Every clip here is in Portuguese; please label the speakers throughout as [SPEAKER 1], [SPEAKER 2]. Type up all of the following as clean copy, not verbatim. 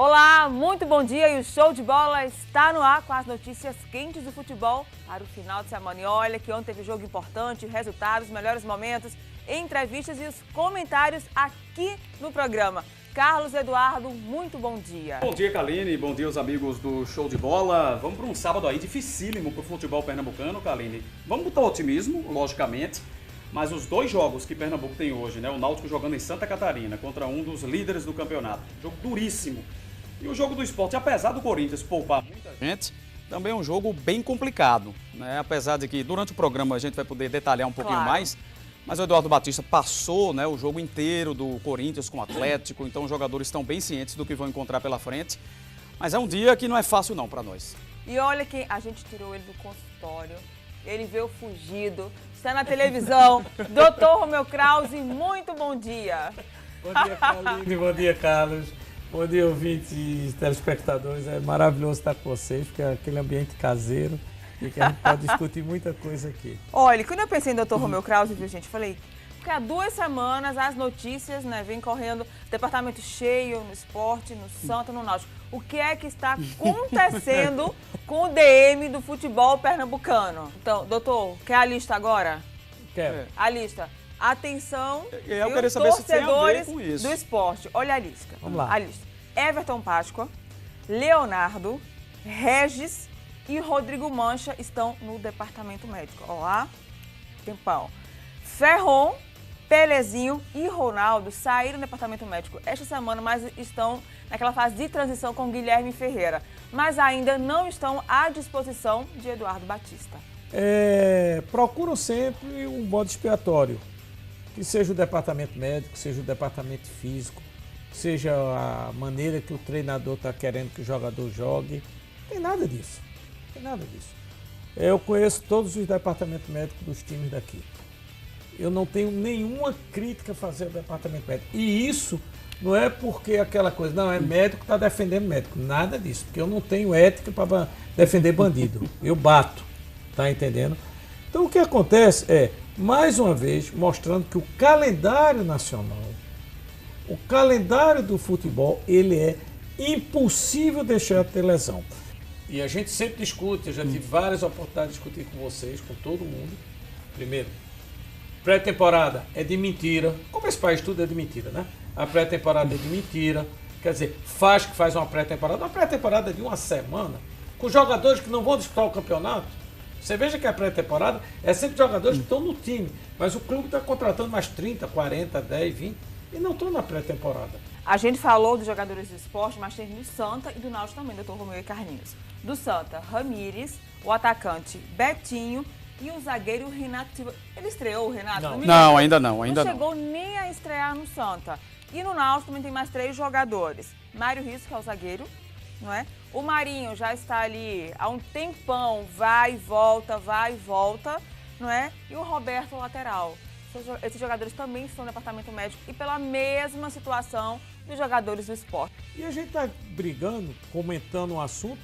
[SPEAKER 1] Olá, muito bom dia e o Show de Bola está no ar com as notícias quentes do futebol para o final de semana. E olha que ontem teve jogo importante, resultados, melhores momentos, entrevistas e os comentários aqui no programa. Carlos Eduardo, muito bom dia.
[SPEAKER 2] Bom dia, Kaline. Bom dia, os amigos do Show de Bola. Vamos para um sábado aí dificílimo para o futebol pernambucano, Kaline. Vamos botar otimismo, logicamente, mas os dois jogos que Pernambuco tem hoje, né? O Náutico jogando em Santa Catarina contra um dos líderes do campeonato. Jogo duríssimo. E o jogo do Sport, apesar do Corinthians poupar muita gente, também é um jogo bem complicado, né? Apesar de que durante o programa a gente vai poder detalhar um pouquinho mais, mas o Eduardo Batista passou, né, o jogo inteiro do Corinthians com o Atlético, então os jogadores estão bem cientes do que vão encontrar pela frente. Mas é um dia que não é fácil não para nós.
[SPEAKER 1] E olha que a gente tirou ele do consultório, ele veio fugido, está na televisão. Dr. Romeu Krause, muito bom dia.
[SPEAKER 3] Bom dia, Kaline, bom dia, Carlos. Bom dia, ouvintes e telespectadores. É maravilhoso estar com vocês, porque é aquele ambiente caseiro e que a gente pode discutir muita coisa aqui.
[SPEAKER 1] Olha, quando eu pensei em Dr. Romeu Krause, viu, gente, falei, porque há 2 semanas as notícias, né, vêm correndo, departamento cheio no Esporte, no Santa, no Náutico. O que é que está acontecendo com o DM do futebol pernambucano? Então, doutor, quer a lista agora?
[SPEAKER 3] Quero.
[SPEAKER 1] A lista. Atenção,
[SPEAKER 2] Eu
[SPEAKER 1] e
[SPEAKER 2] queria
[SPEAKER 1] os
[SPEAKER 2] saber se tem a ver
[SPEAKER 1] torcedores
[SPEAKER 2] com isso.
[SPEAKER 1] do Esporte. Olha a lista.
[SPEAKER 3] Vamos lá.
[SPEAKER 1] A lista. Everton Páscoa, Leonardo, Regis e Rodrigo Mancha estão no departamento médico. Ó lá, tempão. Ferron, Pelezinho e Ronaldo saíram do departamento médico esta semana, mas estão naquela fase de transição com Guilherme Ferreira. Mas ainda não estão à disposição de Eduardo Batista.
[SPEAKER 3] Procuram sempre um bode expiatório, que seja o departamento médico, seja o departamento físico, seja a maneira que o treinador está querendo que o jogador jogue. Não tem nada disso. Não tem nada disso. Eu conheço todos os departamentos médicos dos times daqui. Eu não tenho nenhuma crítica a fazer ao departamento médico. E isso não é porque aquela coisa, não, é médico que está defendendo médico. Nada disso, porque eu não tenho ética para defender bandido. Eu bato, tá entendendo? Então o que acontece é, mais uma vez, mostrando que o calendário nacional, o calendário do futebol, ele é impossível deixar de ter lesão. E a gente sempre discute, eu já tive várias oportunidades de discutir com vocês, com todo mundo. Primeiro, pré-temporada é de mentira. Como esse país tudo é de mentira, né? A pré-temporada é de mentira. Quer dizer, faz uma pré-temporada. Uma pré-temporada de uma semana, com jogadores que não vão disputar o campeonato. Você veja que a pré-temporada é sempre jogadores que estão no time, mas o clube está contratando mais 30, 40, 10, 20 e não estão na pré-temporada.
[SPEAKER 1] A gente falou dos jogadores do Esporte, mas tem do Santa e do Náutico também, doutor Romeu e Carlinhos. Do Santa, Ramires, o atacante Betinho e o zagueiro Renato Silva. Ele estreou, o Renato?
[SPEAKER 2] Não, ainda não.
[SPEAKER 1] Não chegou nem a estrear no Santa. E no Náutico também tem mais 3 jogadores. Mário Rios, que é o zagueiro, não é? O Marinho já está ali há um tempão, vai e volta, não é? E o Roberto, lateral. Esses jogadores também estão no departamento médico e pela mesma situação dos jogadores do Esporte.
[SPEAKER 3] E a gente está brigando, comentando um assunto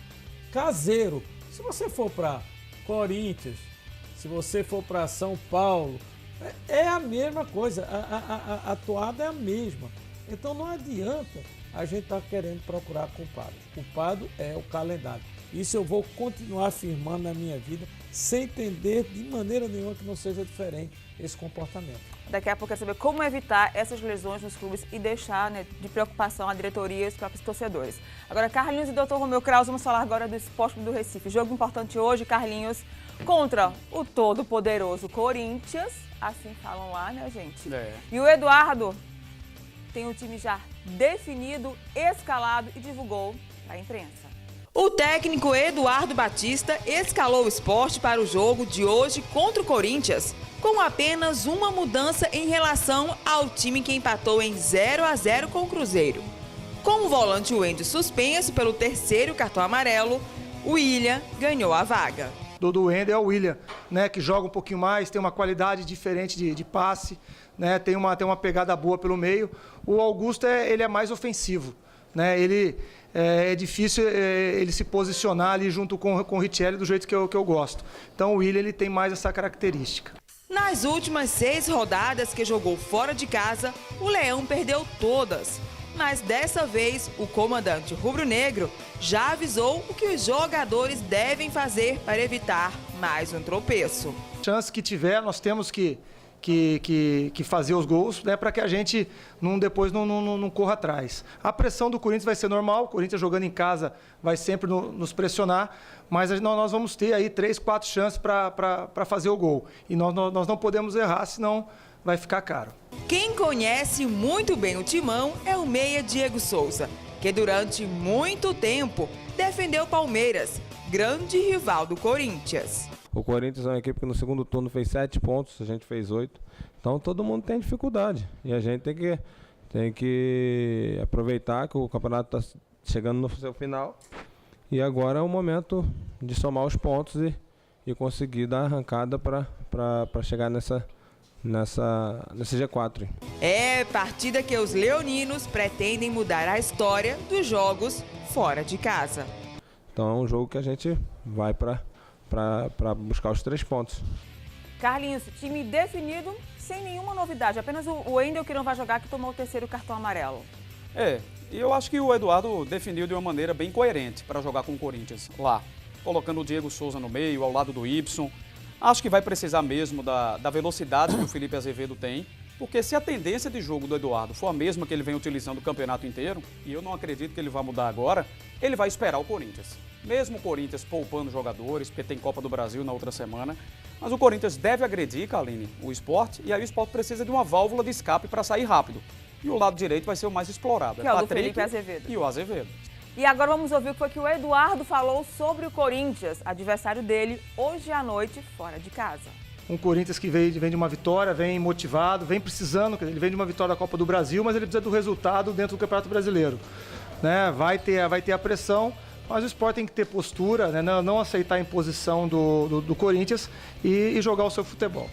[SPEAKER 3] caseiro. Se você for para Corinthians, se você for para São Paulo, é a mesma coisa, a toada é a mesma. Então não adianta a gente estar querendo procurar culpados. O culpado é o calendário. Isso eu vou continuar afirmando na minha vida, sem entender de maneira nenhuma que não seja diferente esse comportamento.
[SPEAKER 1] Daqui a pouco eu quero saber como evitar essas lesões nos clubes e deixar, né, de preocupação a diretoria e os próprios torcedores. Agora, Carlinhos e Dr. Romeu Krause, vamos falar agora do Esporte do Recife. Jogo importante hoje, Carlinhos, contra o todo-poderoso Corinthians. Assim falam lá, né, gente? E o Eduardo tem o time já definido, escalado e divulgou à imprensa. O técnico Eduardo Batista escalou o Esporte para o jogo de hoje contra o Corinthians, com apenas uma mudança em relação ao time que empatou em 0-0 com o Cruzeiro. Com o volante Wendel suspenso pelo 3º cartão amarelo, o William ganhou a vaga.
[SPEAKER 4] Do Wendel é o William, né, que joga um pouquinho mais, tem uma qualidade diferente de passe, né, tem uma pegada boa pelo meio. O Augusto ele é mais ofensivo, né, é difícil ele se posicionar ali junto com o Richelli do jeito que eu gosto. Então o William ele tem mais essa característica.
[SPEAKER 1] Nas últimas 6 rodadas que jogou fora de casa, o Leão perdeu todas.
[SPEAKER 5] Mas dessa vez, o comandante rubro-negro já avisou o que os jogadores devem fazer para evitar mais um tropeço.
[SPEAKER 4] Chance que tiver, nós temos que fazer os gols, né, para que a gente depois não corra atrás. A pressão do Corinthians vai ser normal, o Corinthians jogando em casa vai sempre nos pressionar, mas nós vamos ter aí 3, 4 chances para fazer o gol. E nós não podemos errar, senão vai ficar caro.
[SPEAKER 5] Quem conhece muito bem o timão é o meia Diego Souza, que durante muito tempo defendeu o Palmeiras, grande rival do Corinthians.
[SPEAKER 6] O Corinthians é uma equipe que no segundo turno fez 7 pontos, a gente fez 8. Então todo mundo tem dificuldade e a gente tem que aproveitar que o campeonato está chegando no seu final. E agora é o momento de somar os pontos e conseguir dar arrancada para chegar nesse G4.
[SPEAKER 5] É partida que os leoninos pretendem mudar a história dos jogos fora de casa.
[SPEAKER 6] Então é um jogo que a gente vai para buscar os 3 pontos.
[SPEAKER 1] Carlinhos, time definido sem nenhuma novidade. Apenas o Wendel que não vai jogar, que tomou o 3º cartão amarelo.
[SPEAKER 2] E eu acho que o Eduardo definiu de uma maneira bem coerente para jogar com o Corinthians lá. Colocando o Diego Souza no meio, ao lado do Ibson. Acho que vai precisar mesmo da velocidade que o Felipe Azevedo tem. Porque se a tendência de jogo do Eduardo for a mesma que ele vem utilizando o campeonato inteiro, e eu não acredito que ele vai mudar agora, ele vai esperar o Corinthians. Mesmo o Corinthians poupando jogadores, porque tem Copa do Brasil na outra semana, mas o Corinthians deve agredir, Kaline, o Sport, e aí o Sport precisa de uma válvula de escape para sair rápido. E o lado direito vai ser o mais explorado.
[SPEAKER 1] Que é o do Felipe Azevedo.
[SPEAKER 2] E o Azevedo.
[SPEAKER 1] E agora vamos ouvir o que foi que o Eduardo falou sobre o Corinthians, adversário dele, hoje à noite, fora de casa.
[SPEAKER 4] Um Corinthians que vem de uma vitória, vem motivado, vem precisando, ele vem de uma vitória da Copa do Brasil, mas ele precisa do resultado dentro do Campeonato Brasileiro. Né? Vai ter a pressão, mas o Sport tem que ter postura, né? Não aceitar a imposição do Corinthians e jogar o seu futebol.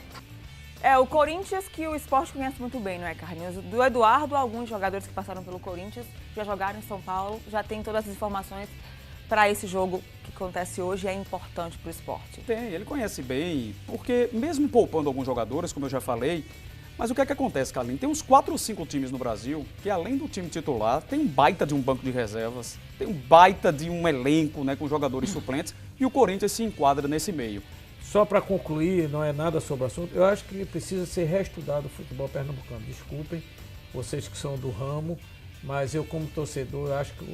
[SPEAKER 1] É, o Corinthians que o Sport conhece muito bem, não é, Carlinhos? Do Eduardo, alguns jogadores que passaram pelo Corinthians já jogaram em São Paulo, já tem todas as informações para esse jogo que acontece hoje, é importante para o esporte.
[SPEAKER 2] Tem, ele conhece bem, porque mesmo poupando alguns jogadores, como eu já falei, mas o que é que acontece, Carlinhos? Tem uns 4 ou 5 times no Brasil que, além do time titular, tem um baita de um banco de reservas, tem um baita de um elenco, né, com jogadores suplentes, e o Corinthians se enquadra nesse meio.
[SPEAKER 3] Só para concluir, não é nada sobre o assunto, eu acho que precisa ser reestudado o futebol pernambucano. Desculpem vocês que são do ramo, mas eu como torcedor acho que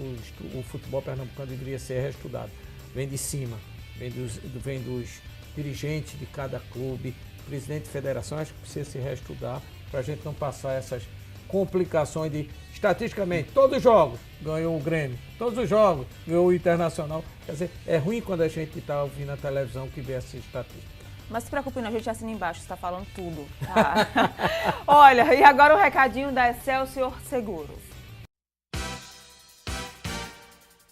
[SPEAKER 3] o futebol pernambucano deveria ser reestudado. Vem de cima, vem dos dirigentes de cada clube, presidente de federação, acho que precisa se reestudar para a gente não passar essas complicações de, estatisticamente, todos os jogos ganhou o Grêmio, todos os jogos ganhou o Internacional. Quer dizer, é ruim quando a gente está ouvindo a televisão que vê essa estatística.
[SPEAKER 1] Mas se preocupe não, a gente assina embaixo, você está falando tudo. Tá? Olha, e agora o recadinho da Excelsior Seguros.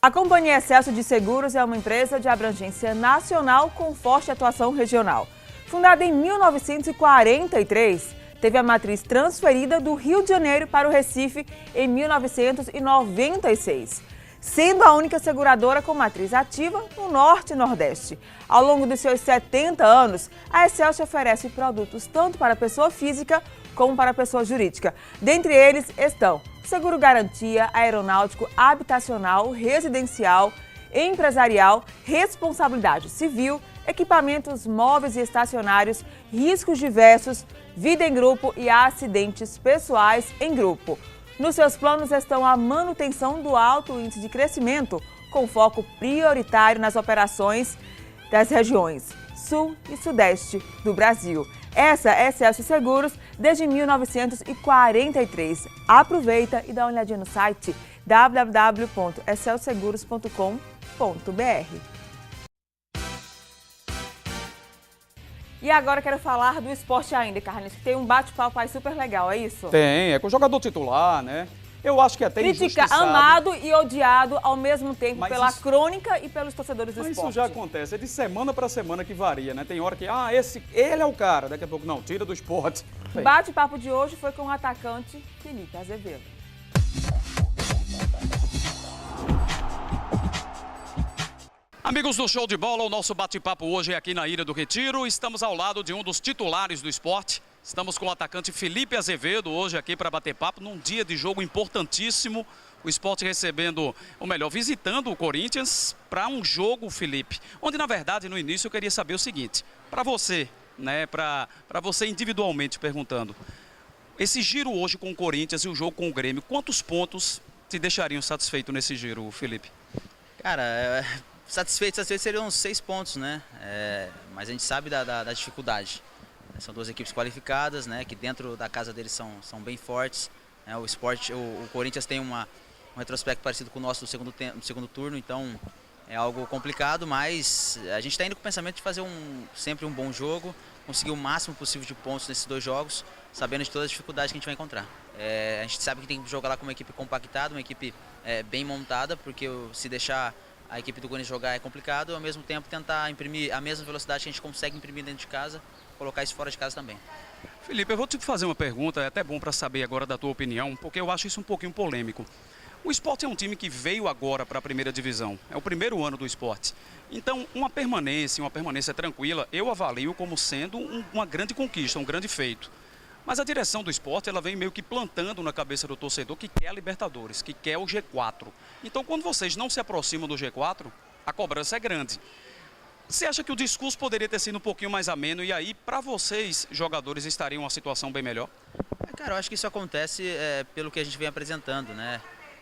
[SPEAKER 1] A Companhia Excelsior de Seguros é uma empresa de abrangência nacional com forte atuação regional. Fundada em 1943, teve a matriz transferida do Rio de Janeiro para o Recife em 1996, sendo a única seguradora com matriz ativa no Norte e Nordeste. Ao longo dos seus 70 anos, a Excelsior oferece produtos tanto para a pessoa física como para a pessoa jurídica. Dentre eles estão seguro garantia, aeronáutico, habitacional, residencial, empresarial, responsabilidade civil, equipamentos móveis e estacionários, riscos diversos, vida em grupo e acidentes pessoais em grupo. Nos seus planos estão a manutenção do alto índice de crescimento, com foco prioritário nas operações das regiões Sul e Sudeste do Brasil. Essa é Excelsior Seguros desde 1943. Aproveita e dá uma olhadinha no site www.excelseguros.com.br. E agora quero falar do esporte ainda, Carlinhos, que tem um bate-papo aí super legal, é isso?
[SPEAKER 2] Tem, é com o jogador titular, né? Eu acho que até
[SPEAKER 1] critica, amado e odiado ao mesmo tempo pela crônica e pelos torcedores do
[SPEAKER 2] esporte.
[SPEAKER 1] Mas
[SPEAKER 2] isso já acontece, é de semana para semana que varia, né? Tem hora que, ele é o cara, daqui a pouco não, tira do esporte.
[SPEAKER 1] O bate-papo de hoje foi com o atacante Felipe Azevedo.
[SPEAKER 2] Amigos do Show de Bola, o nosso bate-papo hoje é aqui na Ilha do Retiro. Estamos ao lado de um dos titulares do esporte, Estamos com o atacante Felipe Azevedo hoje aqui para bater papo num dia de jogo importantíssimo. O Sport recebendo, ou melhor, visitando o Corinthians para um jogo, Felipe, onde na verdade no início eu queria saber o seguinte, para você, né, para você individualmente perguntando, esse giro hoje com o Corinthians e o jogo com o Grêmio, quantos pontos te deixariam satisfeito nesse giro, Felipe?
[SPEAKER 7] Cara, satisfeito seriam uns 6 pontos, né? Mas a gente sabe da dificuldade. São duas equipes qualificadas, né? Que dentro da casa deles são bem fortes. O Corinthians tem um retrospecto parecido com o nosso no segundo turno, então é algo complicado, mas a gente está indo com o pensamento de fazer sempre um bom jogo, conseguir o máximo possível de pontos nesses 2 jogos, sabendo de todas as dificuldades que a gente vai encontrar. A gente sabe que tem que jogar lá com uma equipe compactada, uma equipe bem montada, porque se deixar a equipe do Corinthians jogar é complicado, ao mesmo tempo tentar imprimir a mesma velocidade que a gente consegue imprimir dentro de casa, colocar isso fora de casa também.
[SPEAKER 2] Felipe, eu vou te fazer uma pergunta, é até bom para saber agora da tua opinião, porque eu acho isso um pouquinho polêmico. O Sport é um time que veio agora para a primeira divisão, é o primeiro ano do Sport. Então, uma permanência tranquila, eu avalio como sendo uma grande conquista, um grande feito. Mas a direção do Sport, ela vem meio que plantando na cabeça do torcedor que quer a Libertadores, que quer o G4. Então, quando vocês não se aproximam do G4, a cobrança é grande. Você acha que o discurso poderia ter sido um pouquinho mais ameno e aí, para vocês, jogadores, estariam uma situação bem melhor?
[SPEAKER 7] Cara, eu acho que isso acontece pelo que a gente vem apresentando, né?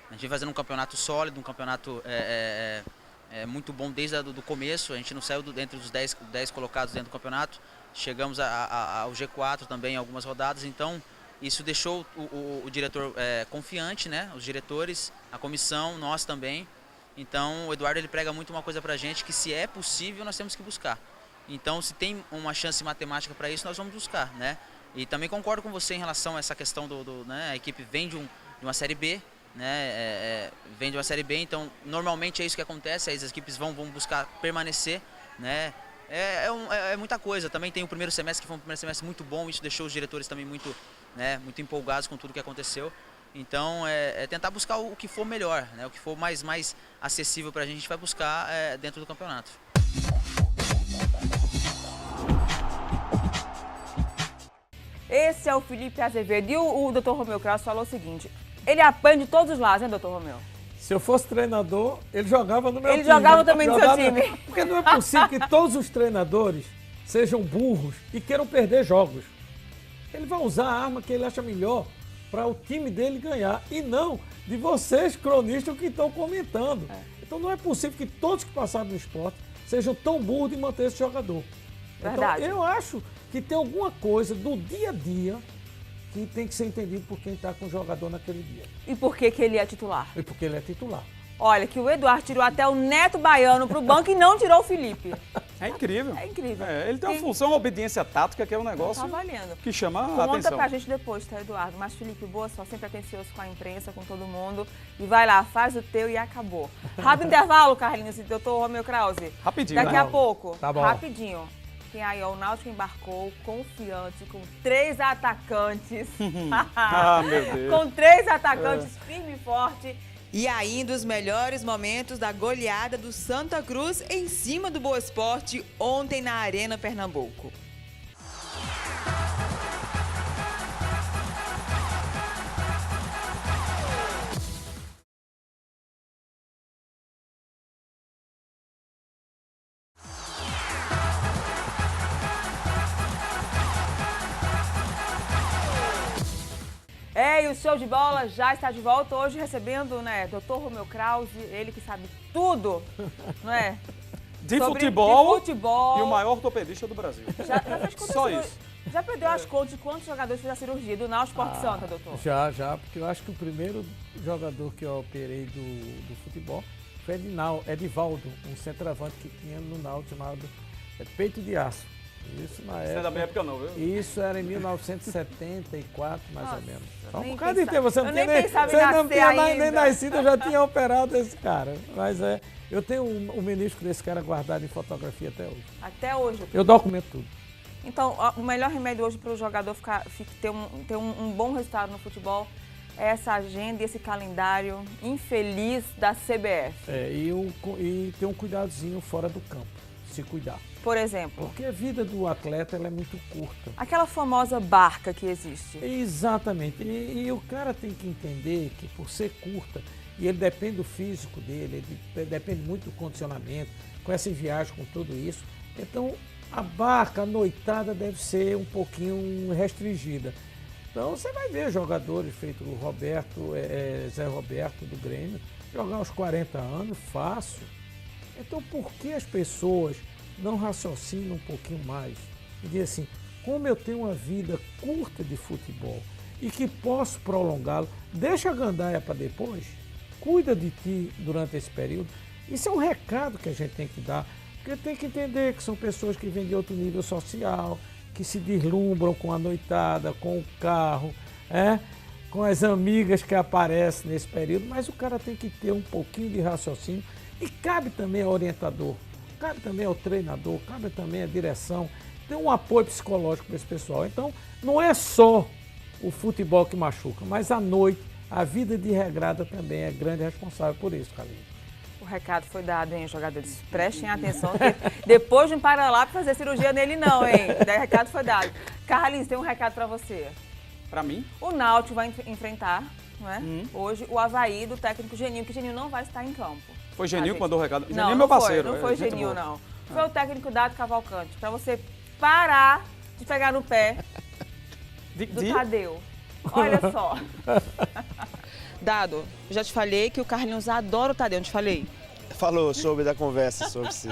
[SPEAKER 7] A gente vem fazendo um campeonato sólido, um campeonato muito bom desde o começo. A gente não saiu entre os 10 colocados dentro do campeonato. Chegamos ao G4 também em algumas rodadas, então isso deixou o diretor confiante, né? Os diretores, a comissão, nós também. Então o Eduardo ele prega muito uma coisa pra gente, que se é possível nós temos que buscar. Então se tem uma chance matemática para isso, nós vamos buscar, né? E também concordo com você em relação a essa questão né? A equipe vem de uma Série B, né? Vem de uma Série B, então normalmente é isso que acontece, as equipes vão buscar permanecer, né? É muita coisa. Também tem o primeiro semestre, que foi um primeiro semestre muito bom, isso deixou os diretores também muito empolgados com tudo que aconteceu. Então tentar buscar o que for melhor, né? O que for mais acessível para a gente vai buscar dentro do campeonato.
[SPEAKER 1] Esse é o Felipe Azevedo. E o Dr. Romeu Krause falou o seguinte, ele apanha de todos os lados, né, Dr. Romeu?
[SPEAKER 3] Se eu fosse treinador, ele jogava no meu time.
[SPEAKER 1] Ele jogava também no seu time.
[SPEAKER 3] Porque não é possível que todos os treinadores sejam burros e queiram perder jogos. Ele vai usar a arma que ele acha melhor para o time dele ganhar. E não de vocês, cronistas, que estão comentando. Então não é possível que todos que passaram no Sport sejam tão burros de manter esse jogador.
[SPEAKER 1] Verdade.
[SPEAKER 3] Então eu acho que tem alguma coisa do dia a dia que tem que ser entendido por quem está com o jogador naquele dia.
[SPEAKER 1] E por que ele é titular?
[SPEAKER 3] E porque ele é titular.
[SPEAKER 1] Olha, que o Eduardo tirou até o Neto Baiano pro banco e não tirou o Felipe.
[SPEAKER 2] É incrível.
[SPEAKER 1] É incrível.
[SPEAKER 2] Ele tem uma função, uma obediência tática, que é um negócio
[SPEAKER 1] tá valendo.
[SPEAKER 2] que chama a
[SPEAKER 1] Conta
[SPEAKER 2] atenção.
[SPEAKER 1] pra gente depois, tá, Eduardo? Mas Felipe, boa, só sempre atencioso com a imprensa, com todo mundo. E vai lá, faz o teu e acabou. Rápido intervalo, Carlinhos, doutor Romeu Krause.
[SPEAKER 2] Rapidinho,
[SPEAKER 1] Daqui
[SPEAKER 2] né?
[SPEAKER 1] a pouco.
[SPEAKER 3] Tá bom.
[SPEAKER 1] Rapidinho. Tem aí, ó, o Náutico embarcou confiante, com 3 atacantes.
[SPEAKER 2] Ah, meu Deus.
[SPEAKER 1] Com 3 atacantes, firme e forte.
[SPEAKER 5] E ainda os melhores momentos da goleada do Santa Cruz em cima do Boa Esporte ontem na Arena Pernambuco.
[SPEAKER 1] E o Show de Bola já está de volta hoje recebendo, né, Dr. Romeu Krause, ele que sabe tudo, não é?
[SPEAKER 2] De
[SPEAKER 1] Sobre
[SPEAKER 2] futebol,
[SPEAKER 1] futebol.
[SPEAKER 2] e o maior ortopedista do Brasil.
[SPEAKER 1] Já fez quantas
[SPEAKER 2] Só
[SPEAKER 1] cirurgias?
[SPEAKER 2] isso.
[SPEAKER 1] Já perdeu as contas de quantos jogadores fez a cirurgia do Náutico Esporte Santa, doutor?
[SPEAKER 3] Já, porque eu acho que o primeiro jogador que eu operei do futebol foi Edivaldo, um centroavante que tinha no Náutico chamado Peito de Aço. Isso na
[SPEAKER 2] Isso não é da minha época não, viu?
[SPEAKER 3] Isso era em 1974, mais ou menos. Só um
[SPEAKER 1] nem
[SPEAKER 3] bocado de
[SPEAKER 1] pensava-
[SPEAKER 3] tempo. Você não
[SPEAKER 1] eu
[SPEAKER 3] tinha
[SPEAKER 1] nem pensava em
[SPEAKER 3] você não
[SPEAKER 1] nascer
[SPEAKER 3] tinha nem
[SPEAKER 1] ainda.
[SPEAKER 3] nascido, eu já tinha operado esse cara. Mas eu tenho o menisco desse cara guardado em fotografia até hoje.
[SPEAKER 1] Até hoje.
[SPEAKER 3] Eu documento tudo.
[SPEAKER 1] Então, o melhor remédio hoje para o jogador ter um bom resultado no futebol é essa agenda e esse calendário infeliz da CBF.
[SPEAKER 3] E ter um cuidadozinho fora do campo. se cuidar.
[SPEAKER 1] Por exemplo?
[SPEAKER 3] Porque a vida do atleta ela é muito curta.
[SPEAKER 1] Aquela famosa barca que existe.
[SPEAKER 3] Exatamente. E o cara tem que entender que por ser curta, e ele depende do físico dele, ele depende muito do condicionamento, com essa viagem, com tudo isso. Então, a barca, a noitada deve ser um pouquinho restringida. Então, você vai ver jogadores feito o Roberto, Zé Roberto do Grêmio, jogar aos 40 anos, fácil. Então, por que as pessoas não raciocinam um pouquinho mais? E dizem assim, como eu tenho uma vida curta de futebol e que posso prolongá-lo, deixa a gandaia para depois, cuida de ti durante esse período. Isso é um recado que a gente tem que dar, porque tem que entender que são pessoas que vêm de outro nível social, que se deslumbram com a noitada, com o carro, com as amigas que aparecem nesse período, mas o cara tem que ter um pouquinho de raciocínio e cabe também ao orientador, cabe também ao treinador, cabe também à direção, ter um apoio psicológico para esse pessoal. Então, não é só o futebol que machuca, mas à noite, a vida de regrada também é grande responsável por isso, Carlinhos.
[SPEAKER 1] O recado foi dado, hein, jogadores? Prestem atenção, que depois de um para-lá para fazer cirurgia nele não, hein? O recado foi dado. Carlinhos, tem um recado para você.
[SPEAKER 2] Para mim?
[SPEAKER 1] O Náutico vai enfrentar, não é? Hoje, o Avaí do técnico Geninho, que Geninho não vai estar em campo.
[SPEAKER 2] Foi Geninho que mandou o recado? Geninho
[SPEAKER 1] Não,
[SPEAKER 2] é meu
[SPEAKER 1] não
[SPEAKER 2] parceiro.
[SPEAKER 1] Não foi Geninho, não. Foi o técnico Dado Cavalcante, para você parar de pegar no pé do Tadeu. Olha só. Dado, já te falei que o Carlinhos adora o Tadeu, não te falei?
[SPEAKER 8] Falou, soube da conversa, soube sim.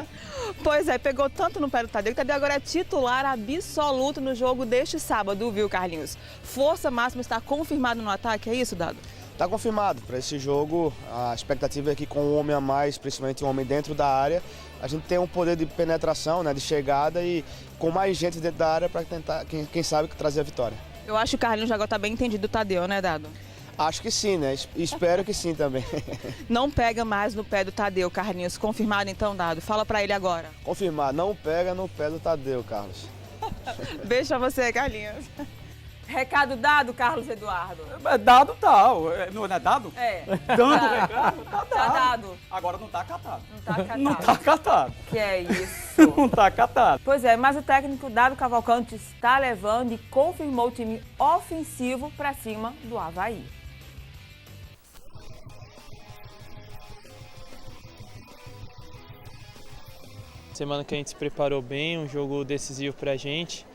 [SPEAKER 1] Pois é, pegou tanto no pé do Tadeu, que o Tadeu agora é titular absoluto no jogo deste sábado, viu, Carlinhos? Força máxima está confirmado no ataque, é isso, Dado?
[SPEAKER 8] Está confirmado. Para esse jogo, a expectativa é que com um homem a mais, principalmente um homem dentro da área, a gente tenha um poder de penetração, né, de chegada e com mais gente dentro da área para tentar, quem sabe, trazer a vitória.
[SPEAKER 1] Eu acho que o Carlinhos agora está bem entendido do Tadeu, né, Dado?
[SPEAKER 8] Acho que sim, né? Espero que sim também.
[SPEAKER 1] Não pega mais no pé do Tadeu, Carlinhos. Confirmado então, Dado? Fala para ele agora.
[SPEAKER 8] Confirmado, não pega no pé do Tadeu, Carlos.
[SPEAKER 1] Beijo pra você, Carlinhos. Recado dado, Carlos Eduardo?
[SPEAKER 2] É dado tal. Não é dado?
[SPEAKER 1] É.
[SPEAKER 2] Dando recado? Tá
[SPEAKER 1] dado.
[SPEAKER 2] Agora não tá acatado.
[SPEAKER 1] Não tá acatado.
[SPEAKER 2] Não tá acatado.
[SPEAKER 1] Que é isso?
[SPEAKER 2] Não tá acatado.
[SPEAKER 1] Pois é, mas o técnico Dado Cavalcante está levando e confirmou o time ofensivo para cima do Avaí.
[SPEAKER 9] Semana que a gente se preparou bem, um jogo decisivo pra gente.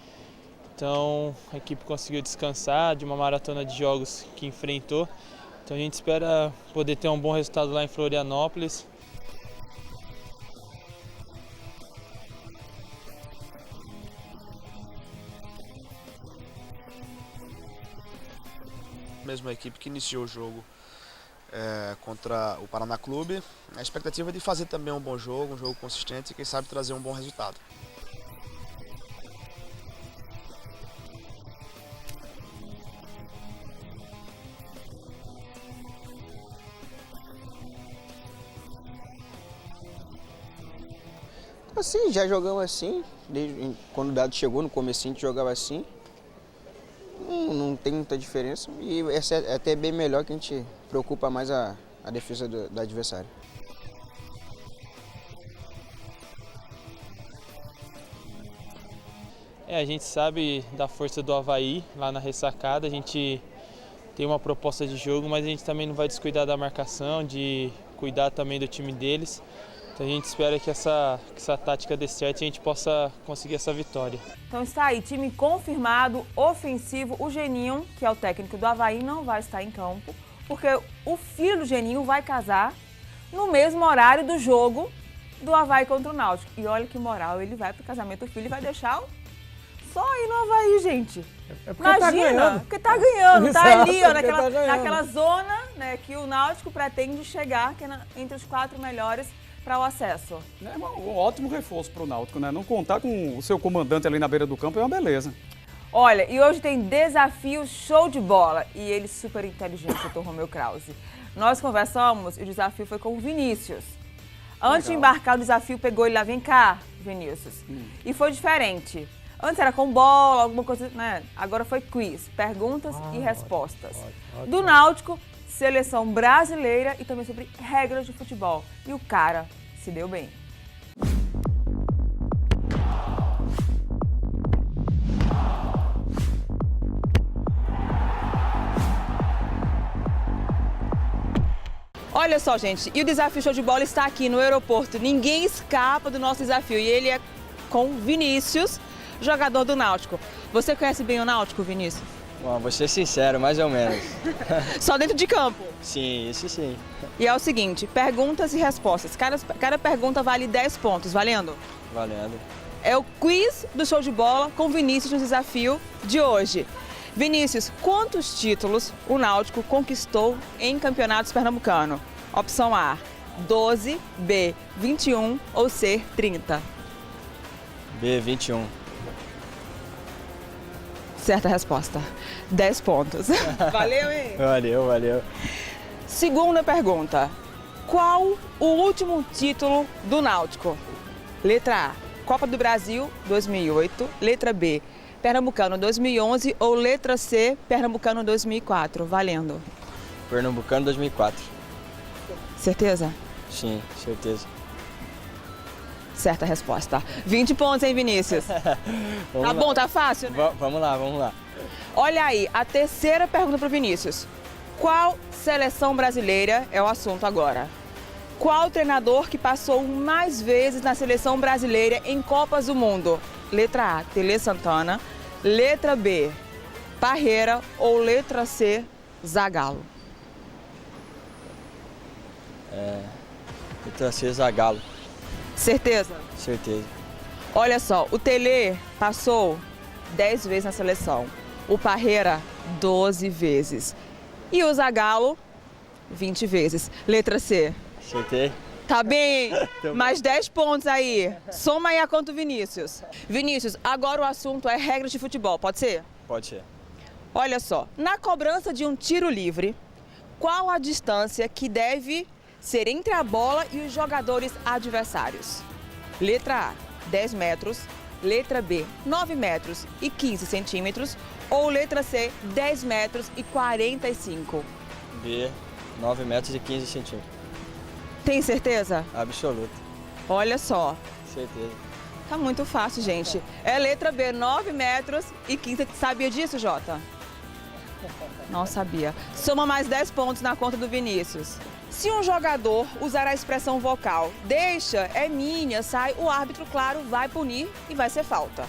[SPEAKER 9] Então a equipe conseguiu descansar de uma maratona de jogos que enfrentou. Então a gente espera poder ter um bom resultado lá em Florianópolis.
[SPEAKER 8] Mesma equipe que iniciou o jogo contra o Paraná Clube. A expectativa é de fazer também um bom jogo, um jogo consistente e quem sabe trazer um bom resultado.
[SPEAKER 10] Assim, já jogamos assim, desde quando o Dado chegou, no comecinho a gente jogava assim. Não tem muita diferença e é até bem melhor que a gente preocupa mais a defesa do adversário.
[SPEAKER 9] A gente sabe da força do Avaí lá na ressacada, a gente tem uma proposta de jogo, mas a gente também não vai descuidar da marcação, de cuidar também do time deles. Então a gente espera que essa tática dê certo e a gente possa conseguir essa vitória.
[SPEAKER 1] Então está aí, time confirmado, ofensivo. O Geninho, que é o técnico do Avaí, não vai estar em campo, porque o filho do Geninho vai casar no mesmo horário do jogo do Avaí contra o Náutico. E olha que moral, ele vai pro casamento do filho e vai deixar só ir no Avaí, gente. Imagina, porque tá ganhando, tá ali, ó, naquela zona, né, que o Náutico pretende chegar, que é entre os 4 melhores para o acesso.
[SPEAKER 2] É um ótimo reforço para o Náutico, né? Não contar com o seu comandante ali na beira do campo é uma beleza.
[SPEAKER 1] Olha, e hoje tem desafio show de bola. E ele super inteligente, o Dr. Romeu Krause. Nós conversamos e o desafio foi com o Vinícius. Antes de embarcar o desafio, pegou ele lá, vem cá, Vinícius. E foi diferente. Antes era com bola, alguma coisa, né? Agora foi quiz, perguntas e respostas.
[SPEAKER 3] Ótimo.
[SPEAKER 1] Do Náutico, seleção brasileira e também sobre regras de futebol. E o cara se deu bem. Olha só, gente, e o desafio show de bola está aqui no aeroporto. Ninguém escapa do nosso desafio e ele é com Vinícius, jogador do Náutico. Você conhece bem o Náutico, Vinícius?
[SPEAKER 11] Bom, vou ser sincero, mais ou menos.
[SPEAKER 1] Só dentro de campo?
[SPEAKER 11] Sim, isso sim.
[SPEAKER 1] E é o seguinte, perguntas e respostas. Cada pergunta vale 10 pontos, valendo?
[SPEAKER 11] Valendo.
[SPEAKER 1] É o quiz do show de bola com Vinícius no desafio de hoje. Vinícius, quantos títulos o Náutico conquistou em campeonatos pernambucanos? Opção A, 12, B, 21 ou C, 30?
[SPEAKER 11] B, 21.
[SPEAKER 1] Certa resposta. 10 pontos. Valeu, hein?
[SPEAKER 11] Valeu.
[SPEAKER 1] Segunda pergunta. Qual o último título do Náutico? Letra A, Copa do Brasil 2008. Letra B, Pernambucano 2011 ou letra C, Pernambucano 2004? Valendo.
[SPEAKER 11] Pernambucano 2004.
[SPEAKER 1] Certeza?
[SPEAKER 11] Sim, certeza.
[SPEAKER 1] Certa resposta. 20 pontos, hein, Vinícius? Tá bom, tá fácil, né?
[SPEAKER 11] Vamos lá.
[SPEAKER 1] Olha aí, a terceira pergunta para o Vinícius. Qual seleção brasileira é o assunto agora? Qual treinador que passou mais vezes na seleção brasileira em Copas do Mundo? Letra A, Tele Santana. Letra B, Parreira ou letra C, Zagallo?
[SPEAKER 11] Letra C, Zagallo.
[SPEAKER 1] Certeza?
[SPEAKER 11] Certeza.
[SPEAKER 1] Olha só, o Tele passou 10 vezes na seleção. O Parreira, 12 vezes. E o Zagallo, 20 vezes. Letra C.
[SPEAKER 11] Acertei.
[SPEAKER 1] Tá bem, hein? Mais 10 pontos aí. Soma aí a conta do Vinícius. Vinícius, agora o assunto é regras de futebol, pode ser?
[SPEAKER 11] Pode ser.
[SPEAKER 1] Olha só, na cobrança de um tiro livre, qual a distância que deve ser entre a bola e os jogadores adversários? Letra A, 10 metros. Letra B, 9 metros e 15 centímetros. Ou letra C, 10 metros e 45?
[SPEAKER 11] B, 9 metros e 15 centímetros.
[SPEAKER 1] Tem certeza?
[SPEAKER 11] Absoluto.
[SPEAKER 1] Olha só.
[SPEAKER 11] Certeza.
[SPEAKER 1] Tá muito fácil, gente. É letra B, 9 metros e 15. Sabia disso, Jota? Não sabia. Soma mais 10 pontos na conta do Vinícius. Se um jogador usar a expressão vocal, deixa, é minha, sai, o árbitro, claro, vai punir e vai ser falta.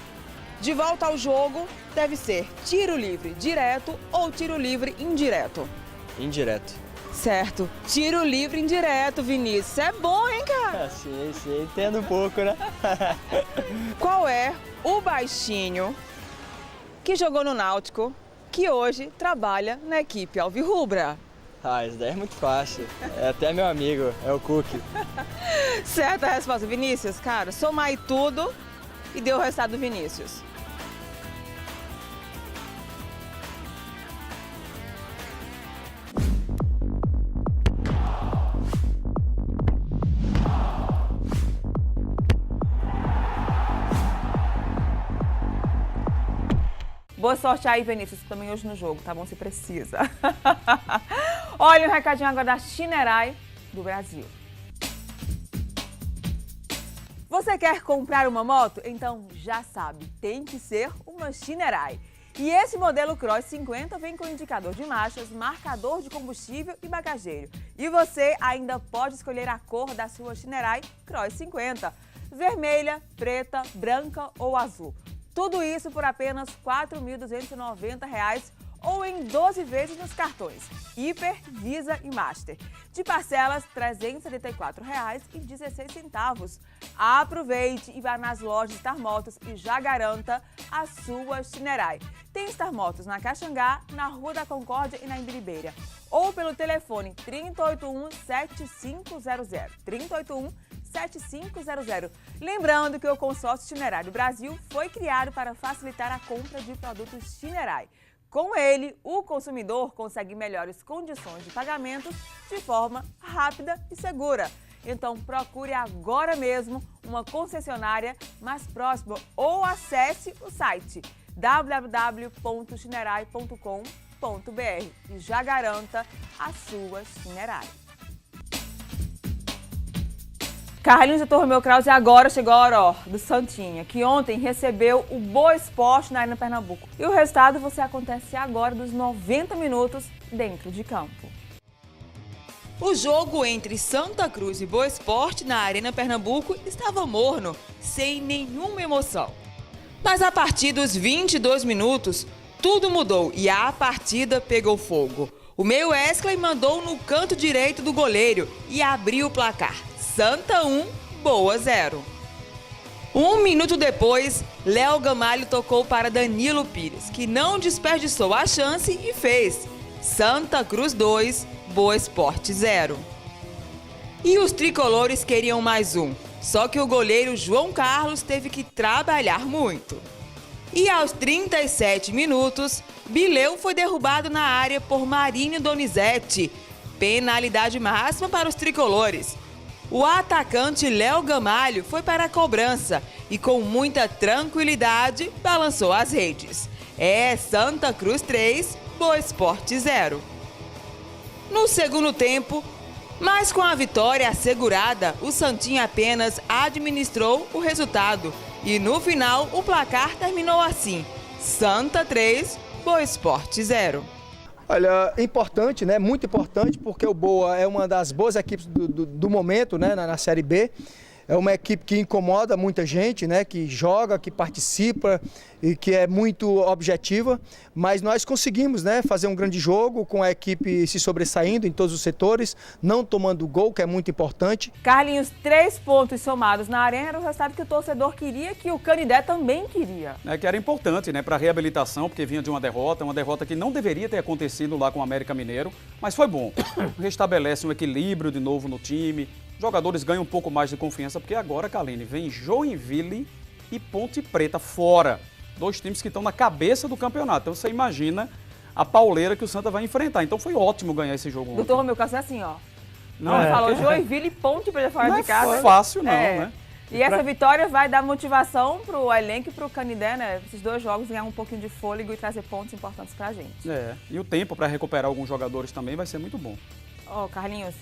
[SPEAKER 1] De volta ao jogo, deve ser tiro livre direto ou tiro livre indireto?
[SPEAKER 11] Indireto.
[SPEAKER 1] Certo. Tiro livre indireto, Vinícius. Isso é bom, hein, cara?
[SPEAKER 11] Sim, entendo um pouco, né?
[SPEAKER 1] Qual é o baixinho que jogou no Náutico, que hoje trabalha na equipe alvirrubra?
[SPEAKER 11] Isso daí é muito fácil. É até meu amigo, é o Cook.
[SPEAKER 1] Certa resposta, Vinícius. Cara, soma aí tudo e deu o resultado do Vinícius. Boa sorte aí, Vinícius, também hoje no jogo, tá bom? Se precisa. Olha um recadinho agora da Shinerai do Brasil. Você quer comprar uma moto? Então já sabe, tem que ser uma Shinerai. E esse modelo Cross 50 vem com indicador de marchas, marcador de combustível e bagageiro. E você ainda pode escolher a cor da sua Shinerai Cross 50. Vermelha, preta, branca ou azul. Tudo isso por apenas R$ 4.290 ou em 12 vezes nos cartões Hiper, Visa e Master. De parcelas R$ 374,16. Aproveite e vá nas lojas Star Motos e já garanta a sua Shinerai. Tem Star Motos na Caxangá, na Rua da Concórdia e na Imbiribeira. Ou pelo telefone 3081-7500. 3081-7500. Lembrando que o consórcio Shinerai do Brasil foi criado para facilitar a compra de produtos Shinerai. Com ele, o consumidor consegue melhores condições de pagamento de forma rápida e segura. Então procure agora mesmo uma concessionária mais próxima ou acesse o site www.shinerai.com.br e já garanta a sua Shinerai. Carlinhos e Dr. Romeu Krause, agora chegou a hora do Santinha, que ontem recebeu o Boa Esporte na Arena Pernambuco. E o resultado você acontece agora dos 90 minutos dentro de campo.
[SPEAKER 5] O jogo entre Santa Cruz e Boa Esporte na Arena Pernambuco estava morno, sem nenhuma emoção. Mas a partir dos 22 minutos, tudo mudou e a partida pegou fogo. O meio Wesley mandou no canto direito do goleiro e abriu o placar. Santa 1, Boa 0. 1 minuto depois, Léo Gamalho tocou para Danilo Pires, que não desperdiçou a chance e fez. Santa Cruz 2, Boa Esporte 0. E os tricolores queriam mais um, só que o goleiro João Carlos teve que trabalhar muito. E aos 37 minutos, Bileu foi derrubado na área por Marinho Donizete. Penalidade máxima para os tricolores. O atacante Léo Gamalho foi para a cobrança e com muita tranquilidade balançou as redes. É Santa Cruz 3, Boa Esporte 0. No segundo tempo, mas com a vitória assegurada, o Santinho apenas administrou o resultado. E no final, o placar terminou assim: Santa 3, Boa Esporte 0.
[SPEAKER 4] Olha, importante, né? Muito importante, porque o Boa é uma das boas equipes do momento, né? Na Série B. É uma equipe que incomoda muita gente, né? Que joga, que participa e que é muito objetiva. Mas nós conseguimos, né? Fazer um grande jogo com a equipe se sobressaindo em todos os setores, não tomando gol, que é muito importante.
[SPEAKER 1] Carlinhos, 3 pontos somados na Arena era o resultado que o torcedor queria, que o Canindé também queria.
[SPEAKER 2] Que era importante, né, para a reabilitação, porque vinha de uma derrota que não deveria ter acontecido lá com o América Mineiro, mas foi bom. Restabelece um equilíbrio de novo no time, jogadores ganham um pouco mais de confiança, porque agora, Kaline, vem Joinville e Ponte Preta fora. 2 times que estão na cabeça do campeonato. Então você imagina a pauleira que o Santa vai enfrentar. Então foi ótimo ganhar esse jogo.
[SPEAKER 1] Doutor Romeu Caso é assim, ó.
[SPEAKER 2] Não
[SPEAKER 1] falou Joinville e Ponte Preta fora de casa.
[SPEAKER 2] Não é fácil não, né?
[SPEAKER 1] E essa vitória vai dar motivação pro elenco e pro Canindé, né? Esses 2 jogos ganhar um pouquinho de fôlego e trazer pontos importantes pra gente.
[SPEAKER 2] E o tempo para recuperar alguns jogadores também vai ser muito bom.
[SPEAKER 1] Carlinhos,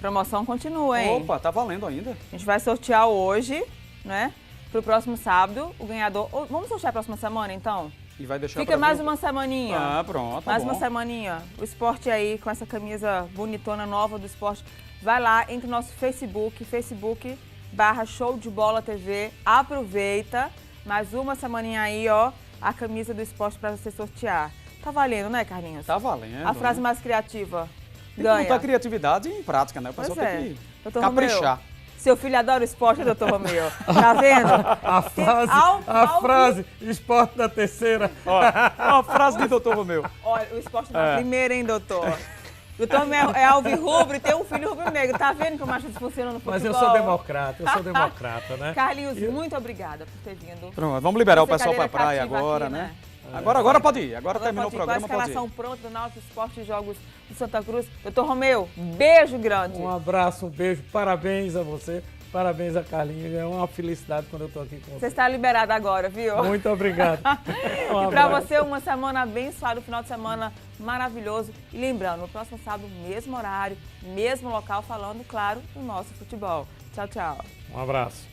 [SPEAKER 1] promoção continua, hein?
[SPEAKER 2] Opa, tá valendo ainda.
[SPEAKER 1] A gente vai sortear hoje, né? Pro próximo sábado, o ganhador... Vamos sortear a próxima semana, então?
[SPEAKER 2] E vai deixar
[SPEAKER 1] Fica mais uma semaninha.
[SPEAKER 2] Pronto,
[SPEAKER 1] mais uma semaninha. O esporte aí, com essa camisa bonitona nova do esporte. Vai lá, entre no nosso Facebook.com/Show de Bola TV. Aproveita. Mais uma semaninha aí, ó. A camisa do esporte pra você sortear. Tá valendo, né, Carlinhos?
[SPEAKER 2] Tá valendo.
[SPEAKER 1] A frase mais criativa
[SPEAKER 2] tem que botar criatividade em prática, né? O pessoal tem que caprichar.
[SPEAKER 1] Romeu, seu filho adora o esporte, doutor Romeu. Tá vendo?
[SPEAKER 3] A frase, esporte da terceira.
[SPEAKER 2] A frase de doutor Romeu.
[SPEAKER 1] Olha, o esporte da primeira, hein, doutor? Doutor Romeu é alvirrubro e tem um filho rubro-negro. Tá vendo que o machismo funciona no futebol?
[SPEAKER 3] Mas eu sou democrata, né?
[SPEAKER 1] Carlinhos, muito obrigada por ter vindo.
[SPEAKER 2] Pronto, vamos liberar o pessoal pra praia agora, aqui, né? Agora pode ir. Agora terminou o programa, pode ir. Com a escalação
[SPEAKER 1] pronta do Náutico Esporte e Jogos do Santa Cruz. Doutor Romeu, beijo grande.
[SPEAKER 3] Um abraço, um beijo. Parabéns a você. Parabéns a Carlinhos. É uma felicidade quando eu estou aqui com você.
[SPEAKER 1] Você está liberado agora, viu?
[SPEAKER 3] Muito obrigado.
[SPEAKER 1] E para você, uma semana abençoada, um final de semana maravilhoso. E lembrando, no próximo sábado, mesmo horário, mesmo local, falando, claro, do nosso futebol. Tchau, tchau.
[SPEAKER 3] Um abraço.